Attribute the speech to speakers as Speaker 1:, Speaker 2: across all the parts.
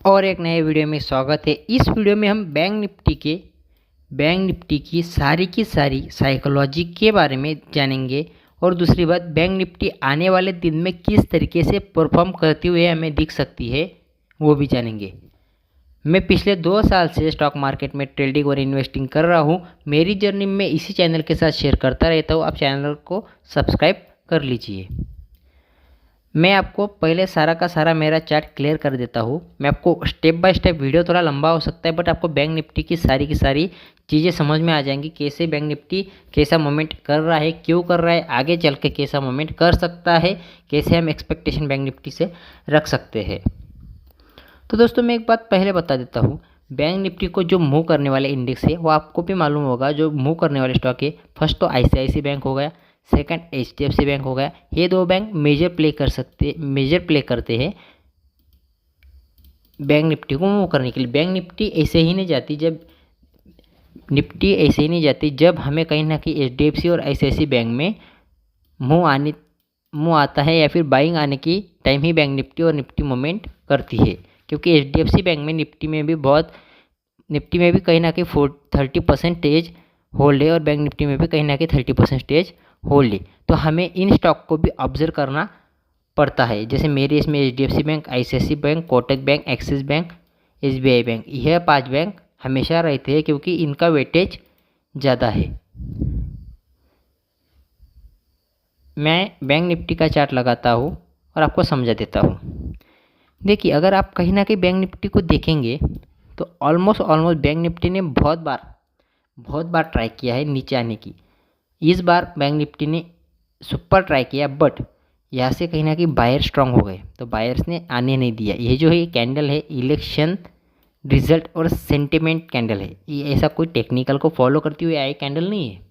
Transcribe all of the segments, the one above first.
Speaker 1: और एक नए वीडियो में स्वागत है। इस वीडियो में हम बैंक निफ्टी की सारी साइकोलॉजी के बारे में जानेंगे। और दूसरी बात, बैंक निफ्टी आने वाले दिन में किस तरीके से परफॉर्म करती हुए हमें दिख सकती है वो भी जानेंगे। मैं पिछले 2 साल से स्टॉक मार्केट में ट्रेडिंग और इन्वेस्टिंग कर रहा हूँ। मेरी जर्नी में इसी चैनल के साथ शेयर करता रहता हूँ। आप चैनल को सब्सक्राइब कर लीजिए। मैं आपको पहले सारा का सारा मेरा चार्ट क्लियर कर देता हूँ। मैं आपको स्टेप बाय स्टेप, वीडियो थोड़ा लंबा हो सकता है बट आपको बैंक निफ्टी की सारी चीज़ें समझ में आ जाएंगी। कैसे बैंक निफ्टी कैसा मोमेंट कर रहा है, क्यों कर रहा है, आगे चल के कैसा मोमेंट कर सकता है, कैसे हम एक्सपेक्टेशन बैंक निफ्टी से रख सकते हैं। तो दोस्तों, मैं एक बात पहले बता देता हूँ। बैंक निफ्टी को जो मूव करने वाले इंडेक्स है वो आपको भी मालूम होगा। जो मूव करने वाले स्टॉक है, फर्स्ट तो ICICI बैंक हो गया, सेकंड HDFC बैंक हो गया। ये दो बैंक मेजर प्ले करते हैं बैंक निफ्टी को मूव करने के लिए। बैंक निफ्टी ऐसे ही नहीं जाती जब हमें कहीं ना कहीं HDFC और ICICI बैंक में मूव आता है या फिर बाइंग आने की टाइम ही बैंक निफ्टी और निफ्टी मूवमेंट करती है। क्योंकि HDFC बैंक में निफ्टी में भी कहीं ना कहीं 30% होल्ड है और बैंक निफ्टी में भी कहीं ना कहीं 30% होल्ड है। तो हमें इन स्टॉक को भी ऑब्जर्व करना पड़ता है। जैसे मेरे इसमें HDFC bank, ICICI bank, Kotak bank, axis bank, SBI bank, यह 5 बैंक हमेशा रहते हैं क्योंकि इनका वेटेज ज़्यादा है। मैं बैंक निफ्टी का चार्ट लगाता हूँ और आपको समझा देता हूँ। देखिए, अगर आप कहीं ना कहीं बैंक निफ्टी को देखेंगे तो ऑलमोस्ट बैंक निफ्टी ने बहुत बार ट्राई किया है नीचे आने की। इस बार बैंक निफ्टी ने सुपर ट्राई किया बट यहाँ से कहीं ना कहीं बायर स्ट्रांग हो गए, तो बायर्स ने आने नहीं दिया। ये जो है कैंडल है, इलेक्शन रिजल्ट और सेंटिमेंट कैंडल है। ये ऐसा कोई टेक्निकल को फॉलो करती हुई आई कैंडल नहीं है।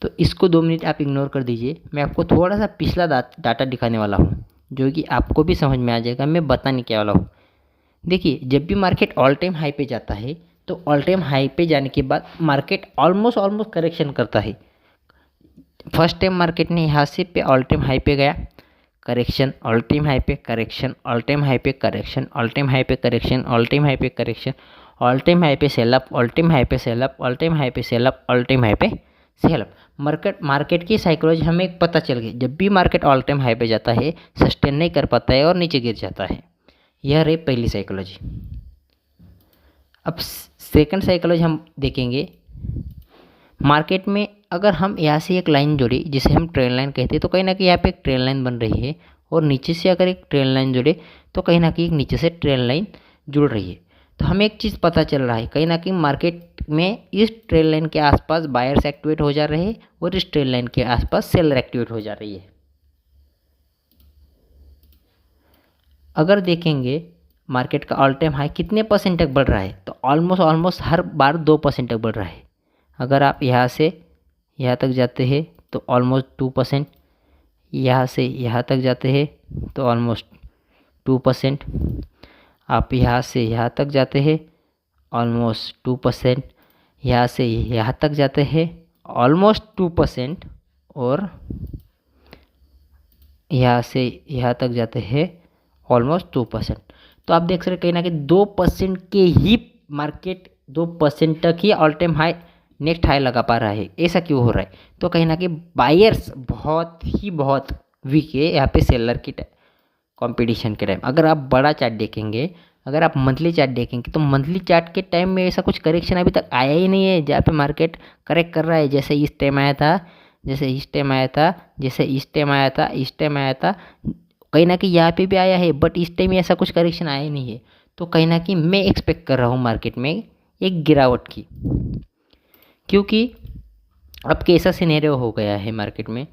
Speaker 1: तो इसको 2 मिनट आप इग्नोर कर दीजिए। मैं आपको थोड़ा सा पिछला डाटा दिखाने वाला हूँ जो कि आपको भी समझ में आ जाएगा। मैं बताने क्या वाला हूँ। देखिए, जब भी मार्केट ऑल टाइम हाई पे जाता है तो ऑल टाइम हाई पे जाने के बाद मार्केट ऑलमोस्ट करेक्शन करता है। फर्स्ट टाइम मार्केट ने यहाँ से पे ऑल टाइम हाई पे गया, करेक्शन, ऑल टाइम हाई पे करेक्शन, ऑल टाइम हाई पे करेक्शन, ऑल टाइम हाई पे करेक्शन, ऑल टाइम हाई पे करेक्शन, ऑल टाइम हाई पे sell up, all time high पे sell up, all time high पे sell up, all time high पे sell up. Market की psychology हमें एक पता चल गई। जब भी मार्केट ऑल टाइम हाई पे जाता है, सस्टेन नहीं कर पाता है और नीचे गिर जाता है। यह रही पहली साइकोलॉजी। अब सेकंड साइकोलॉजी हम देखेंगे। मार्केट में अगर हम यहाँ से एक लाइन जोड़े जिसे हम ट्रेंड लाइन कहते हैं, तो कहीं ना कहीं यहाँ पे एक ट्रेंड लाइन बन रही है और नीचे से अगर एक ट्रेंड लाइन जोड़े तो कहीं ना कहीं एक नीचे से ट्रेंड लाइन जुड़ रही है। तो हमें एक चीज़ पता चल रहा है, कहीं ना कहीं मार्केट में इस ट्रेंड लाइन के आसपास बायर्स एक्टिवेट हो जा रहे हैं और इस ट्रेंड लाइन के आसपास सेलर एक्टिवेट हो जा रही है। अगर देखेंगे मार्केट का ऑल टाइम हाई कितने परसेंट तक बढ़ रहा है, तो ऑलमोस्ट हर बार 2% तक बढ़ रहा है। अगर आप यहाँ से यहाँ तक जाते हैं तो ऑलमोस्ट 2%, यहाँ से यहाँ तक जाते हैं तो ऑलमोस्ट 2%, आप यहाँ से यहाँ तक जाते हैं ऑलमोस्ट 2%, यहाँ से यहाँ तक जाते हैं ऑलमोस्ट 2%, और यहाँ से यहाँ तक जाते हैं ऑलमोस्ट 2%। तो आप देख सकते हैं कहीं ना कहीं 2% के ही मार्केट 2% तक ही all time high next high लगा पा रहा है। ऐसा क्यों हो रहा है? तो कहीं ना कहीं बायर्स बहुत वीक है यहाँ पे सेलर की कंपटीशन के टाइम। अगर आप बड़ा चार्ट देखेंगे, अगर आप मंथली चार्ट देखेंगे तो मंथली चार्ट के टाइम में ऐसा कुछ करेक्शन अभी तक आया ही नहीं है जहाँ पे मार्केट करेक्ट कर रहा है। जैसे इस टाइम आया था, कहीं ना कहीं यहाँ पे भी आया है बट इस टाइम ऐसा कुछ करेक्शन आया ही नहीं है। तो कहीं ना कहीं मैं एक्सपेक्ट कर रहा हूँ मार्केट में एक गिरावट की, क्योंकि अब कैसा सिनेरियो हो गया है मार्केट में।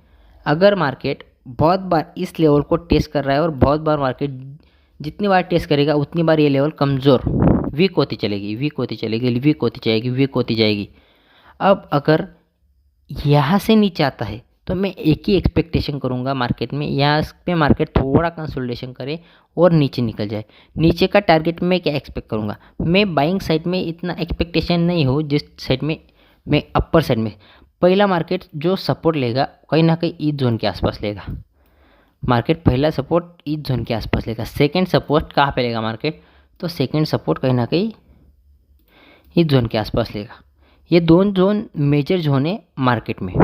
Speaker 1: अगर मार्केट बहुत बार इस लेवल को टेस्ट कर रहा है और बहुत बार मार्केट जितनी बार टेस्ट करेगा उतनी बार ये लेवल कमज़ोर वीक होती जाएगी। अब अगर यहाँ से नीचे आता है तो मैं एक ही एक्सपेक्टेशन करूँगा मार्केट में, यहाँ पे मार्केट थोड़ा कंसोलिडेशन करे और नीचे निकल जाए। नीचे का टारगेट मैं क्या एक्सपेक्ट करूँगा? मैं बाइंग साइड में इतना एक्सपेक्टेशन नहीं हो जिस साइड में मैं अपर साइड में। पहला मार्केट जो सपोर्ट लेगा कहीं ना कहीं इस जोन के आसपास लेगा। मार्केट पहला सपोर्ट इस जोन के आसपास लेगा। सेकंड सपोर्ट कहाँ पे लेगा मार्केट? तो सेकंड सपोर्ट कहीं ना कहीं इस जोन के आसपास लेगा। ये दोनों जोन मेजर जोन है मार्केट में।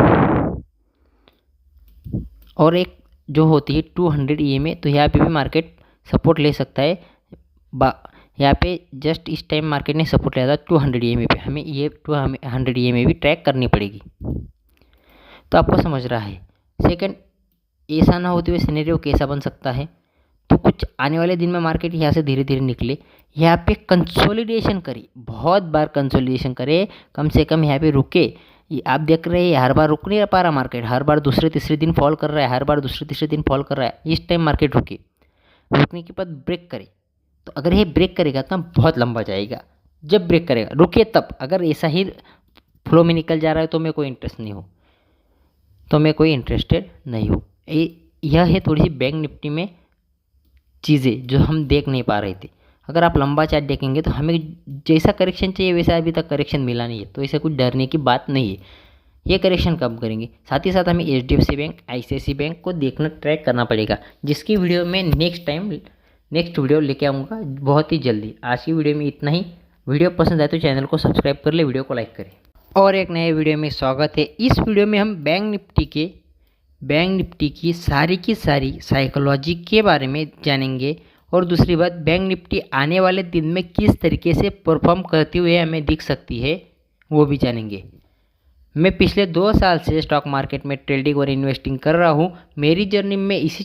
Speaker 1: और एक जो होती है 200 EMA, तो यहाँ पे भी मार्केट सपोर्ट ले सकता है। यहाँ पे जस्ट इस टाइम मार्केट ने सपोर्ट लिया था 200 EMA पे, हमें ये 200 EMA भी ट्रैक करनी पड़ेगी। तो आपको समझ रहा है। सेकंड, ऐसा ना होते हुए सिनेरियो कैसा बन सकता है, तो कुछ आने वाले दिन में मार्केट यहाँ से धीरे धीरे निकले, यहाँ पे कंसोलिडेशन करे, बहुत बार कंसोलिडेशन करे, कम से कम यहाँ पे रुके। ये आप देख रहे हैं हर बार रुक नहीं पा रहा मार्केट, हर बार दूसरे तीसरे दिन फॉल कर रहा है, हर बार दूसरे तीसरे दिन फॉल कर रहा है। इस टाइम मार्केट रुके, रुकने के बाद ब्रेक करे, तो अगर ये ब्रेक करेगा तो बहुत लंबा जाएगा। जब ब्रेक करेगा रुके तब, अगर ऐसा ही फ्लो में निकल जा रहा है तो मैं कोई इंटरेस्टेड नहीं हूँ। यह है थोड़ी सी बैंक निफ्टी में चीज़ें जो हम देख नहीं पा रहे थे। अगर आप लंबा चार्ट देखेंगे तो हमें जैसा करेक्शन चाहिए वैसा अभी तक करेक्शन मिला नहीं है, तो ऐसे कुछ डरने की बात नहीं है। ये करेक्शन कब करेंगे, साथ ही साथ हमें HDFC बैंक, ICICI बैंक को देखना, ट्रैक करना पड़ेगा, जिसकी वीडियो में नेक्स्ट वीडियो लेके आऊँगा बहुत ही जल्दी। आज की वीडियो में इतना ही। वीडियो पसंद आए तो चैनल को सब्सक्राइब कर ले, वीडियो को लाइक करें। और एक नए वीडियो में स्वागत है। इस वीडियो में हम बैंक निफ्टी की सारी साइकोलॉजी के बारे में जानेंगे, और दूसरी बात, बैंक निफ्टी आने वाले दिन में किस तरीके से परफॉर्म करती हुए हमें दिख सकती है वो भी जानेंगे। मैं पिछले 2 साल से स्टॉक मार्केट में ट्रेडिंग और इन्वेस्टिंग कर रहा हूँ। मेरी जर्नी में इसी